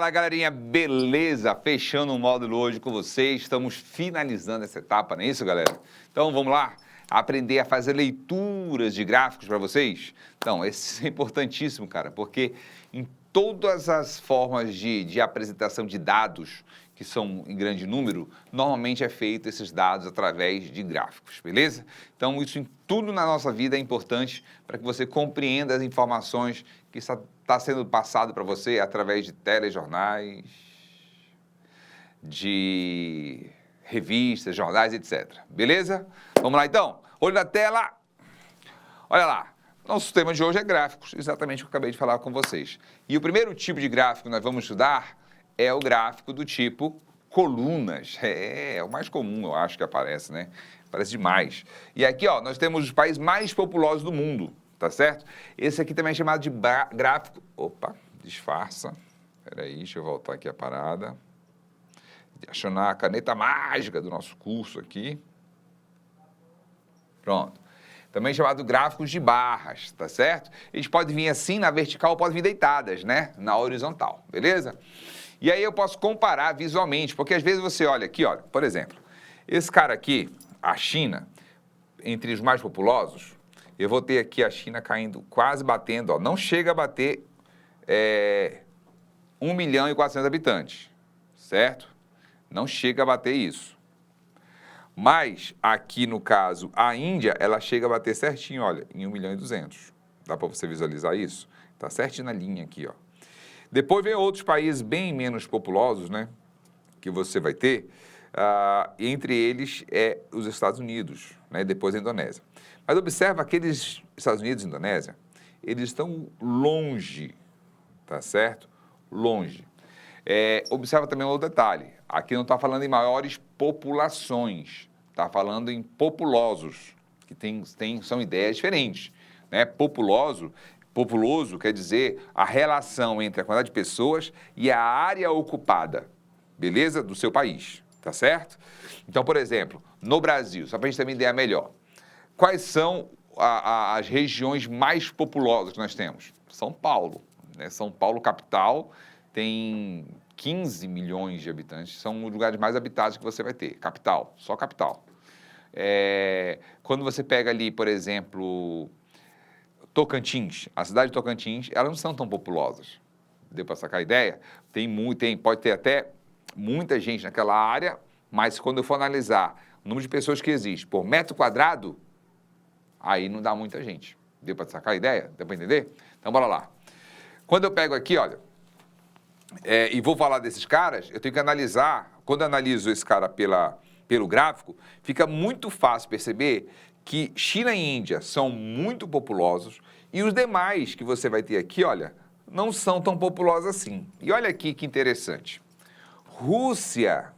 Fala, galerinha, beleza? Fechando o módulo hoje com vocês, estamos finalizando essa etapa, não é isso, galera? Então, vamos lá, aprender a fazer leituras de gráficos para vocês? Então, isso é importantíssimo, cara, porque em todas as formas de apresentação de dados, que são em grande número, normalmente é feito esses dados através de gráficos, beleza? Então, isso em tudo na nossa vida é importante para que você compreenda as informações que está sendo passado para você através de telejornais, de revistas, jornais, etc. Beleza? Vamos lá, então. Olho na tela. Olha lá. Nosso tema de hoje é gráficos, exatamente o que eu acabei de falar com vocês. E o primeiro tipo de gráfico que nós vamos estudar é o gráfico do tipo colunas. É o mais comum, eu acho que aparece, né? Aparece demais. E aqui, ó, nós temos os países mais populosos do mundo, tá certo? Esse aqui também é chamado de gráfico... Opa, disfarça. Peraí, deixa eu voltar aqui a parada. Acionar a caneta mágica do nosso curso aqui. Pronto. Também chamado gráficos de barras, tá certo? Eles podem vir assim na vertical, podem vir deitadas, né? Na horizontal, beleza? E aí eu posso comparar visualmente, porque às vezes você olha aqui, olha, por exemplo, esse cara aqui, a China, entre os mais populosos, eu vou ter aqui a China caindo, quase batendo, ó, não chega a bater 1 milhão e 400 habitantes, certo? Não chega a bater isso. Mas aqui no caso, a Índia, ela chega a bater certinho, olha, em 1 milhão e 200. Dá para você visualizar isso? Tá certinho na linha aqui, ó. Depois vem outros países bem menos populosos, né? Que você vai ter. Entre eles os Estados Unidos, né? Depois a Indonésia. Mas observa aqueles Estados Unidos e Indonésia, eles estão longe, tá certo? Longe. Observa também um outro detalhe. Aqui não está falando em maiores populações, está falando em populosos, que são ideias diferentes, né? Populoso quer dizer a relação entre a quantidade de pessoas e a área ocupada, beleza? Do seu país, tá certo? Então, por exemplo, no Brasil, só para a gente ter uma ideia melhor, quais são as regiões mais populosas que nós temos? São Paulo, né? São Paulo, capital, tem 15 milhões de habitantes, são os lugares mais habitados que você vai ter, capital, só capital. Quando você pega ali, por exemplo, Tocantins, a cidade de Tocantins, elas não são tão populosas. Deu para sacar a ideia? Pode ter até muita gente naquela área, mas quando eu for analisar o número de pessoas que existe por metro quadrado, aí não dá muita gente. Deu para sacar a ideia? Deu para entender? Então, bora lá. Quando eu pego aqui, olha, e vou falar desses caras, eu tenho que analisar, quando eu analiso esse cara pelo gráfico, fica muito fácil perceber que China e Índia são muito populosos e os demais que você vai ter aqui, olha, não são tão populosos assim. E olha aqui que interessante. Rússia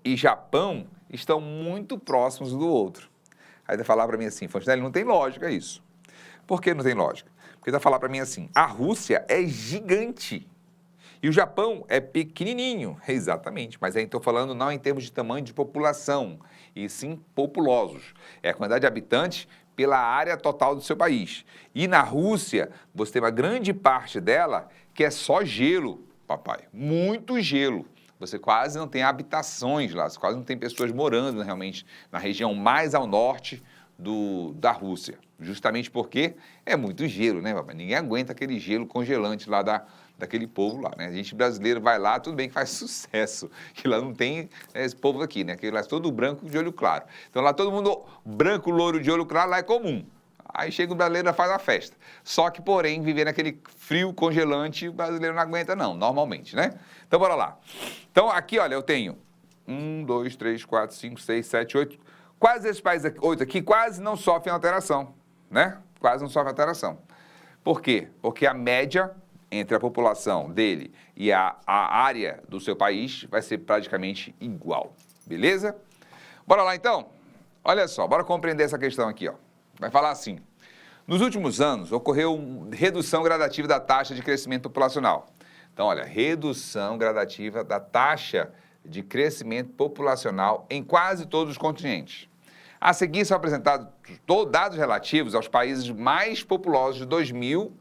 e Japão estão muito próximos um do outro. Aí vai falar para mim assim, Fontenelle, não tem lógica isso. Por que não tem lógica? Porque vai falar para mim assim, a Rússia é gigante e o Japão é pequenininho. Exatamente, mas aí estou falando não em termos de tamanho de população, e sim populosos. É a quantidade de habitantes pela área total do seu país. E na Rússia, você tem uma grande parte dela que é só gelo, papai. Muito gelo. Você quase não tem habitações lá, você quase não tem pessoas morando realmente na região mais ao norte da Rússia. Justamente porque é muito gelo, né, papai? Ninguém aguenta aquele gelo congelante lá daquele povo lá, né? A gente brasileiro vai lá, tudo bem que faz sucesso, que lá não tem esse povo aqui, né? Que lá é todo branco de olho claro. Então lá todo mundo branco, louro de olho claro, lá é comum. Aí chega o brasileiro e faz a festa. Só que, porém, viver naquele frio congelante, o brasileiro não aguenta não, normalmente, né? Então, bora lá. Então, aqui, olha, eu tenho 1, 2, 3, 4, 5, 6, 7, 8... Quase esses países 8 aqui quase não sofrem alteração, né? Quase não sofrem alteração. Por quê? Porque a média entre a população dele e a área do seu país vai ser praticamente igual, beleza? Bora lá, então? Olha só, bora compreender essa questão aqui, ó. Vai falar assim, nos últimos anos ocorreu redução gradativa da taxa de crescimento populacional. Então, olha, redução gradativa da taxa de crescimento populacional em quase todos os continentes. A seguir são apresentados dados relativos aos países mais populosos de 2000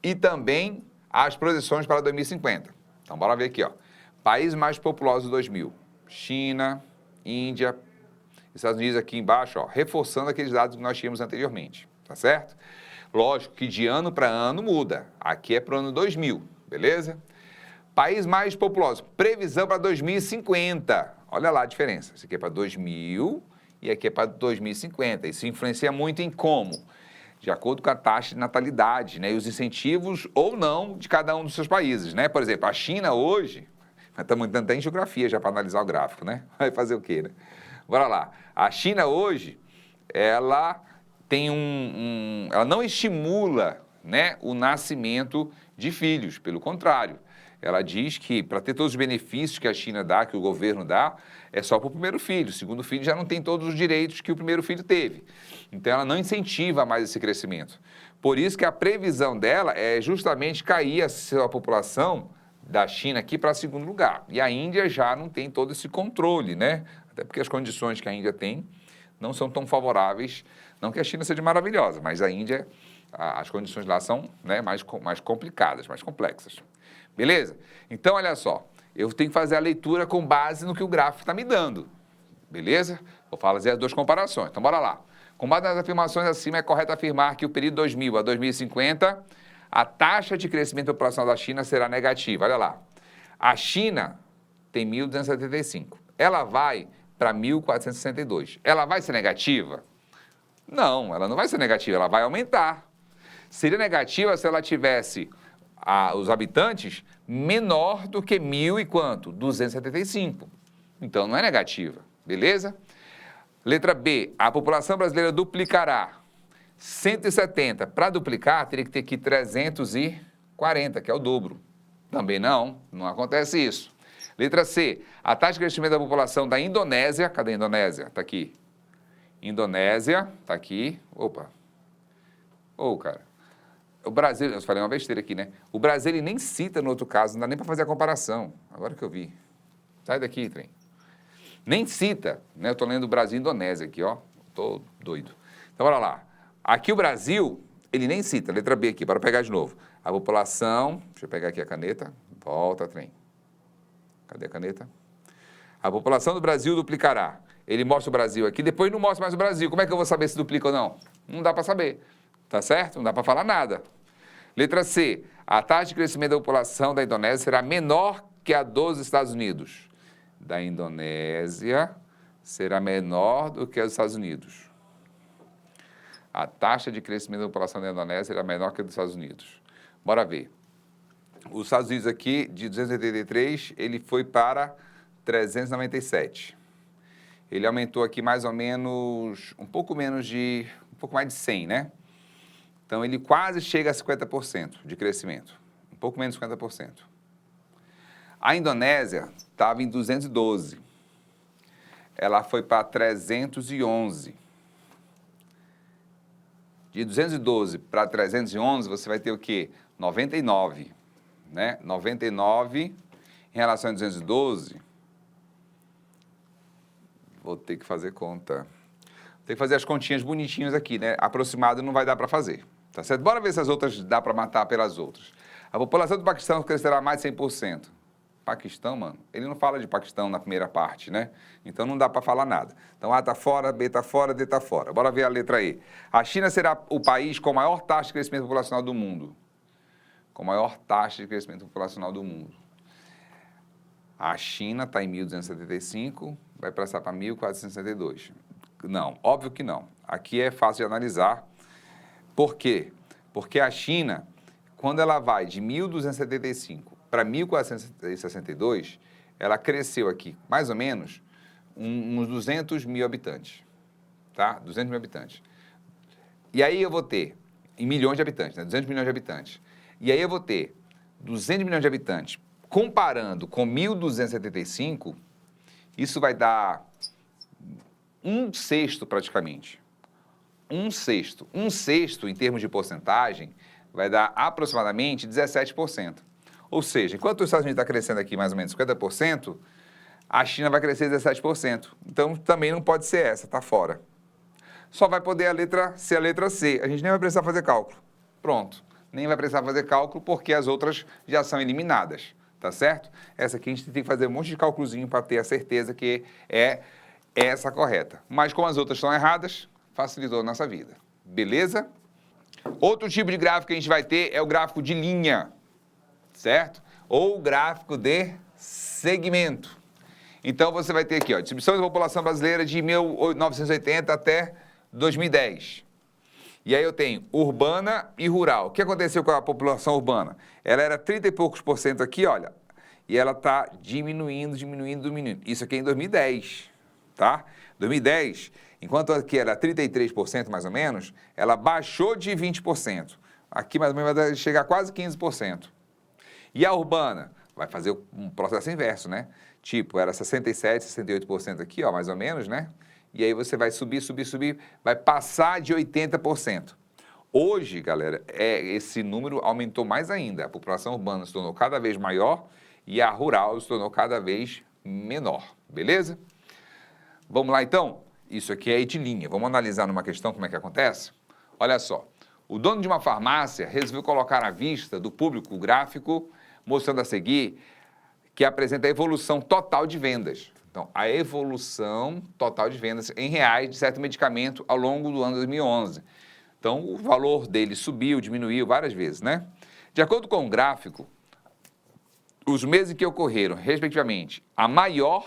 e também as projeções para 2050. Então, bora ver aqui, ó. Países mais populosos de 2000. China, Índia, Estados Unidos aqui embaixo, ó, reforçando aqueles dados que nós tínhamos anteriormente, tá certo? Lógico que de ano para ano muda. Aqui é para o ano 2000, beleza? País mais populoso, previsão para 2050. Olha lá a diferença. Isso aqui é para 2000 e aqui é para 2050. Isso influencia muito em como? De acordo com a taxa de natalidade, né? E os incentivos ou não de cada um dos seus países, né? Por exemplo, a China hoje, estamos entrando até em geografia já para analisar o gráfico, né? Vai fazer o quê, né? Bora lá. A China hoje, ela tem ela não estimula, né, o nascimento de filhos, pelo contrário. Ela diz que para ter todos os benefícios que a China dá, que o governo dá, é só para o primeiro filho. O segundo filho já não tem todos os direitos que o primeiro filho teve. Então ela não incentiva mais esse crescimento. Por isso que a previsão dela é justamente cair a sua população da China aqui para segundo lugar. E a Índia já não tem todo esse controle, né? Até porque as condições que a Índia tem não são tão favoráveis. Não que a China seja maravilhosa, mas a Índia, as condições lá são, né, mais complicadas, mais complexas. Beleza? Então, olha só, eu tenho que fazer a leitura com base no que o gráfico está me dando. Beleza? Vou fazer as duas comparações. Então, bora lá. Com base nas afirmações acima, é correto afirmar que o período 2000 a 2050, a taxa de crescimento populacional da China será negativa. Olha lá. A China tem 1.275. Ela vai para 1.462. Ela vai ser negativa? Não, ela não vai ser negativa, ela vai aumentar. Seria negativa se ela tivesse os habitantes menor do que 1.000 e quanto? 275. Então, não é negativa, beleza? Letra B, a população brasileira duplicará. 170, para duplicar, teria que ter aqui 340, que é o dobro. Também não acontece isso. Letra C, a taxa de crescimento da população da Indonésia, cadê a Indonésia? Está aqui. Indonésia, está aqui. Opa. Cara. O Brasil, eu falei uma besteira aqui, né? O Brasil ele nem cita no outro caso, não dá nem para fazer a comparação. Agora que eu vi. Sai daqui, trem. Nem cita, né? Eu estou lendo o Brasil e Indonésia aqui, ó. Estou doido. Então, bora lá. Aqui o Brasil, ele nem cita. Letra B aqui, para pegar de novo. A população, deixa eu pegar aqui a caneta. Volta, trem. Cadê a caneta? A população do Brasil duplicará. Ele mostra o Brasil aqui, depois não mostra mais o Brasil. Como é que eu vou saber se duplica ou não? Não dá para saber. Tá certo? Não dá para falar nada. Letra C. A taxa de crescimento da população da Indonésia será menor que a dos Estados Unidos. Da Indonésia será menor do que a dos Estados Unidos. A taxa de crescimento da população da Indonésia será menor que a dos Estados Unidos. Bora ver. Os Estados Unidos aqui, de 283, ele foi para 397. Ele aumentou aqui mais ou menos, um pouco mais de 100, né? Então, ele quase chega a 50% de crescimento, um pouco menos de 50%. A Indonésia estava em 212, ela foi para 311. De 212 para 311, você vai ter o quê? 99, né? 99 em relação a 212, vou ter que fazer conta. Tem que fazer as continhas bonitinhas aqui, né? Aproximado não vai dar para fazer. Tá certo? Bora ver se as outras dá para matar pelas outras. A população do Paquistão crescerá mais de 100%. Paquistão, mano, ele não fala de Paquistão na primeira parte, né? Então não dá para falar nada. Então A tá fora, B tá fora, D tá fora. Bora ver a letra E. A China será o país com maior taxa de crescimento populacional do mundo. Com maior taxa de crescimento populacional do mundo. A China está em 1.275, vai passar para 1.462. Não, óbvio que não. Aqui é fácil de analisar. Por quê? Porque a China, quando ela vai de 1.275 para 1.462, ela cresceu aqui, mais ou menos, uns 200 mil habitantes. Tá? 200 mil habitantes. E aí eu vou ter, em milhões de habitantes, né? 200 milhões de habitantes. E aí eu vou ter 200 milhões de habitantes, comparando com 1.275, isso vai dar um sexto praticamente. Um sexto, em termos de porcentagem, vai dar aproximadamente 17%. Ou seja, enquanto os Estados Unidos está crescendo aqui mais ou menos 50%, a China vai crescer 17%. Então, também não pode ser essa, está fora. Só vai poder ser a letra C. A gente nem vai precisar fazer cálculo. Pronto. Nem vai precisar fazer cálculo porque as outras já são eliminadas. tá certo? Essa aqui a gente tem que fazer um monte de cálculozinho para ter a certeza que é essa correta. Mas como as outras estão erradas, facilitou a nossa vida. Beleza? Outro tipo de gráfico que a gente vai ter é o gráfico de linha, certo? Ou o gráfico de segmento. Então você vai ter aqui, ó, distribuição da população brasileira de 1980 até 2010. E aí eu tenho urbana e rural. O que aconteceu com a população urbana? Ela era 30 e poucos por cento aqui, olha, e ela está diminuindo. Isso aqui é em 2010, tá? 2010, enquanto aqui era 33% mais ou menos, ela baixou de 20%. Aqui mais ou menos vai chegar a quase 15%. E a urbana? Vai fazer um processo inverso, né? Tipo, era 67, 68% aqui, ó, mais ou menos, né? E aí você vai subir, vai passar de 80%. Hoje, galera, esse número aumentou mais ainda. A população urbana se tornou cada vez maior e a rural se tornou cada vez menor, beleza? Vamos lá, então? Isso aqui é de linha. Vamos analisar numa questão como é que acontece? Olha só, o dono de uma farmácia resolveu colocar à vista do público o gráfico mostrando a seguir que apresenta a evolução total de vendas. Então, a evolução total de vendas em reais de certo medicamento ao longo do ano 2011. Então, o valor dele subiu, diminuiu várias vezes, né? De acordo com o gráfico, os meses que ocorreram, respectivamente, a maior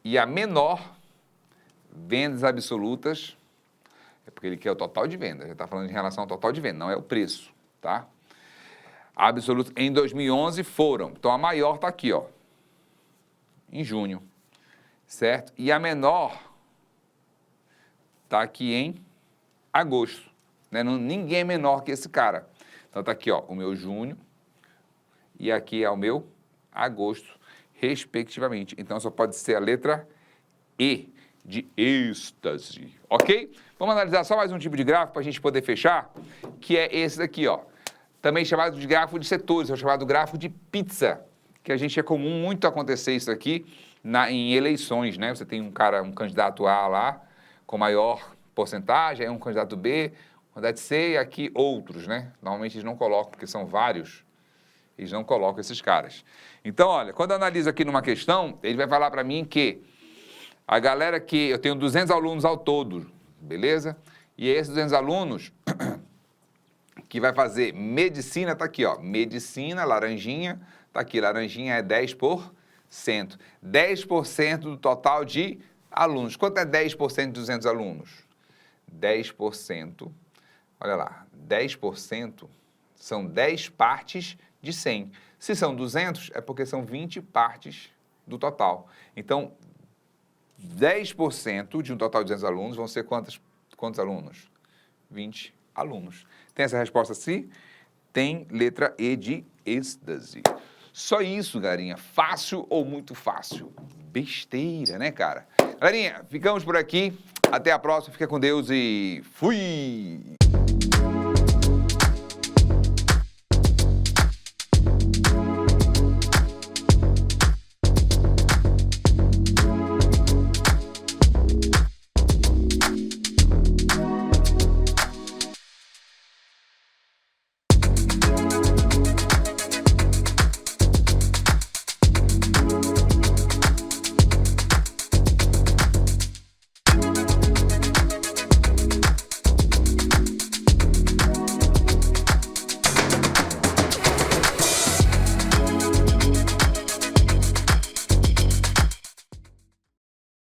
e a menor vendas absolutas, é porque ele quer o total de vendas, já está falando em relação ao total de vendas, não é o preço, tá? Absoluto em 2011 foram, então a maior está aqui, ó, em junho, certo? E a menor está aqui em agosto, né? Ninguém é menor que esse cara. Então está aqui, ó, o meu junho e aqui é o meu agosto, respectivamente. Então só pode ser a letra E, de êxtase, ok? Vamos analisar só mais um tipo de gráfico para a gente poder fechar, que é esse daqui, ó. Também chamado de gráfico de setores, é chamado gráfico de pizza, que a gente é comum muito acontecer isso aqui em eleições, né? Você tem um candidato A lá, com maior porcentagem, aí um candidato B, um candidato C e aqui outros, né? Normalmente eles não colocam, porque são vários, eles não colocam esses caras. Então, olha, quando eu analiso aqui numa questão, ele vai falar para mim que a galera que eu tenho 200 alunos ao todo, beleza? E esses 200 alunos que vai fazer medicina, tá aqui, ó, medicina, laranjinha, tá aqui, laranjinha é 10%. 10% do total de alunos. Quanto é 10% de 200 alunos? 10%, olha lá, 10% são 10 partes de 100. Se são 200, é porque são 20 partes do total. Então, 10% de um total de 200 alunos vão ser quantos alunos? 20 alunos. Tem essa resposta sim? Tem letra E de êxtase. Só isso, galerinha. Fácil ou muito fácil? Besteira, né, cara? Galerinha, ficamos por aqui. Até a próxima. Fica com Deus e fui!